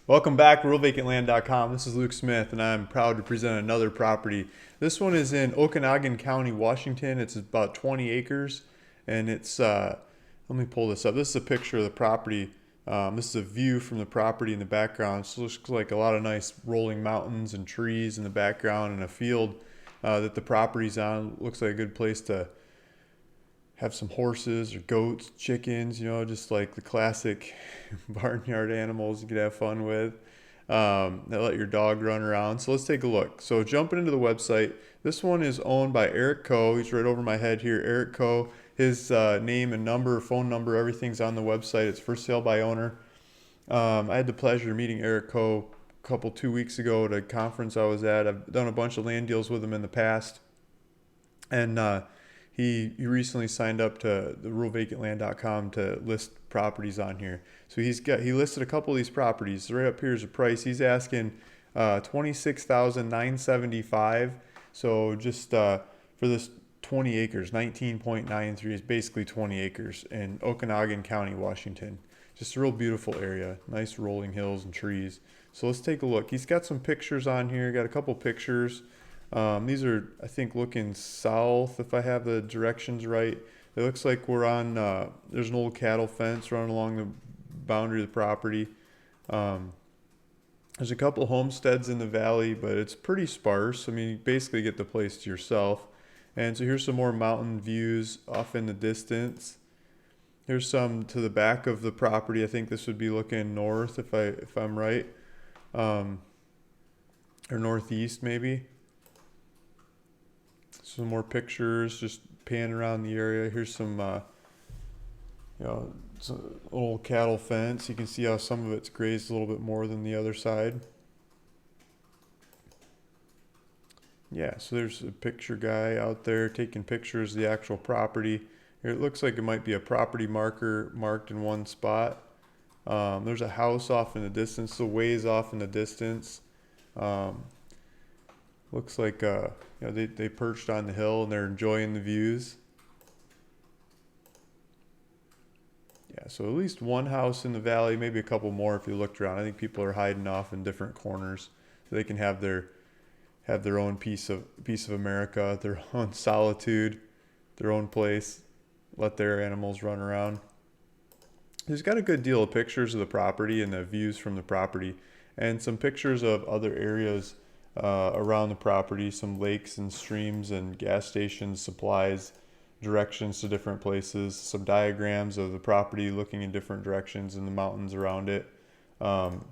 Welcome back to RealVacantLand.com. This is Luke Smith, and I'm proud to present another property. This one is in Okanogan County, Washington. It's about 20 acres, and let me pull this up. This is a picture of the property. This is a view from the property in the background. So it looks like a lot of nice rolling mountains and trees in the background, and a field that the property's on. Looks like a good place to have some horses or goats, chickens, just like the classic barnyard animals you could have fun with. That let your dog run around. So let's take a look. So jumping into the website, this one is owned by Eric Coe. He's right over my head here. Eric Coe. His name and number, phone number, everything's on the website. It's for sale by owner. I had the pleasure of meeting Eric Coe a couple 2 weeks ago at a conference I was at. I've done a bunch of land deals with him in the past, and he recently signed up to the RealVacantLand.com to list properties on here. So he listed a couple of these properties. So right up here is the price. He's asking $26,975. So just for this 20 acres, 19.93 is basically 20 acres in Okanogan County, Washington. Just a real beautiful area. Nice rolling hills and trees. So let's take a look. He's got some pictures on here. Got a couple pictures. These are, I think, looking south, if I have the directions right. It looks like we're on, there's an old cattle fence running along the boundary of the property. There's a couple homesteads in the valley, but it's pretty sparse. I mean, you basically get the place to yourself. And so here's some more mountain views off in the distance. Here's some to the back of the property. I think this would be looking north, if I'm right, or northeast maybe. Some more pictures, just pan around the area. Here's some, some little cattle fence. You can see how some of it's grazed a little bit more than the other side. Yeah, so there's a picture guy out there taking pictures of the actual property. Here it looks like it might be a property marker marked in one spot. There's a house off in the distance, so ways off in the distance. Looks like they perched on the hill and they're enjoying the views. Yeah, so at least one house in the valley, maybe a couple more if you looked around. I think people are hiding off in different corners so they can have their own piece of America, their own solitude, their own place, let their animals run around. He's got a good deal of pictures of the property and the views from the property, and some pictures of other areas around the property, some lakes and streams and gas stations, supplies, directions to different places, some diagrams of the property looking in different directions and the mountains around it, and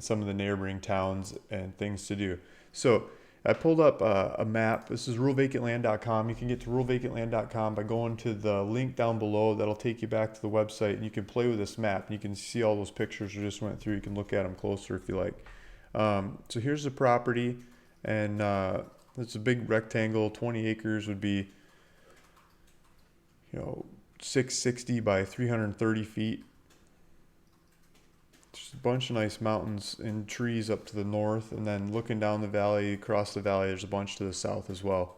some of the neighboring towns and things to do. So I pulled up a map. This is RealVacantLand.com. You can get to RealVacantLand.com by going to the link down below. That'll take you back to the website, and you can play with this map. You can see all those pictures we just went through. You can look at them closer if you like. So here's the property, and it's a big rectangle. 20 acres would be, 660 by 330 feet. There's a bunch of nice mountains and trees up to the north, and then looking down the valley, across the valley, there's a bunch to the south as well.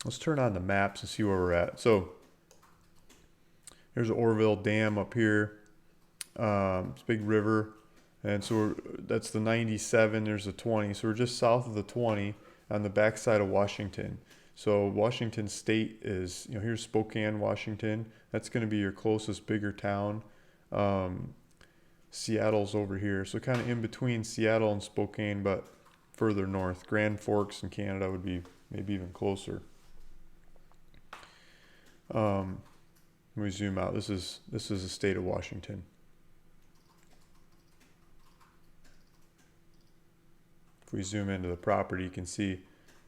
Let's turn on the maps and see where we're at. So there's the Orville Dam up here. It's a big river, and so that's the 97. There's the 20, so we're just south of the 20 on the backside of Washington. So Washington State is, here's Spokane, Washington. That's going to be your closest bigger town. Seattle's over here, so kind of in between Seattle and Spokane, but further north. Grand Forks in Canada would be maybe even closer. Let me zoom out. This is the state of Washington. If we zoom into the property, you can see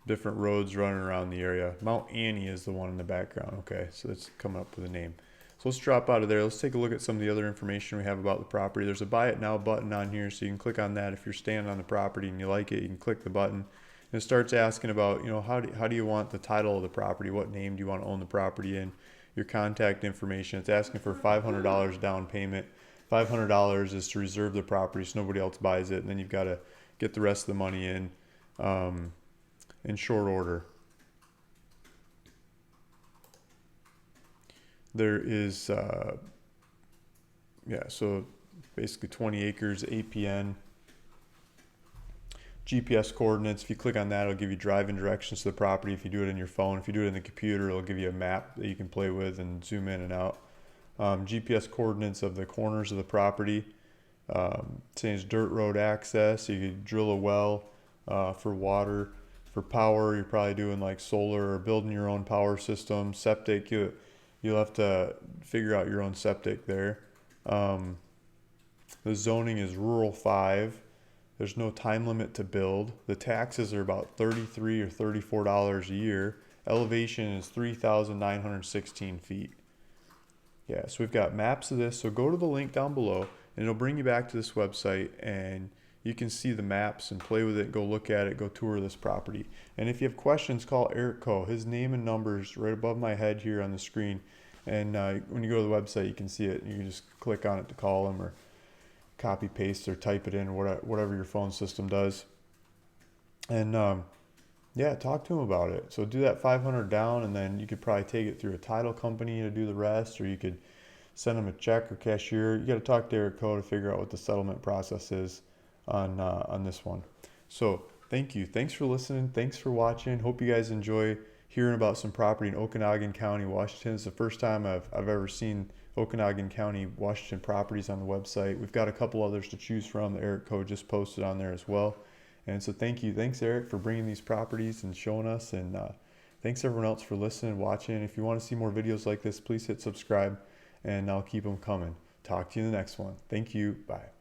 different roads running around the area. Mount Annie is the one in the background. Okay, so that's coming up with a name. So let's drop out of there. Let's take a look at some of the other information we have about the property. There's a Buy It Now button on here, so you can click on that. If you're standing on the property and you like it, you can click the button. And it starts asking about, how do you want the title of the property? What name do you want to own the property in? Your contact information. It's asking for $500 down payment. $500 is to reserve the property so nobody else buys it, and then you've got to get the rest of the money in short order. There is Yeah, so basically 20 acres, APN, GPS coordinates. If you click on that, it'll give you driving directions to the property. If you do it in your phone, if you do it in the computer, it'll give you a map that you can play with and zoom in and out. GPS coordinates of the corners of the property. Saying it's dirt road access. So you could drill a well for water. For power, you're probably doing like solar or building your own power system. Septic, you'll have to figure out your own septic there. The zoning is rural 5. There's no time limit to build. The taxes are about $33 or $34 a year. Elevation is 3,916 feet. Yeah, so we've got maps of this. So go to the link down below and it'll bring you back to this website and you can see the maps and play with it, go look at it, go tour this property. And if you have questions, call Eric Coe. His name and numbers right above my head here on the screen. And when you go to the website, you can see it. You can just click on it to call him or copy, paste, or type it in, or whatever your phone system does. And yeah, talk to him about it. So do that 500 down, and then you could probably take it through a title company to do the rest, or you could send him a check or cashier. You got to talk to Eric Coe to figure out what the settlement process is on this one. So thank you. Thanks for listening. Thanks for watching. Hope you guys enjoy hearing about some property in Okanogan County, Washington. It's the first time I've ever seen Okanogan County, Washington properties on the website. We've got a couple others to choose from that Eric Coe just posted on there as well. And so thank you. Thanks, Eric, for bringing these properties and showing us. And thanks everyone else for listening and watching. If you want to see more videos like this, please hit subscribe and I'll keep them coming. Talk to you in the next one. Thank you. Bye.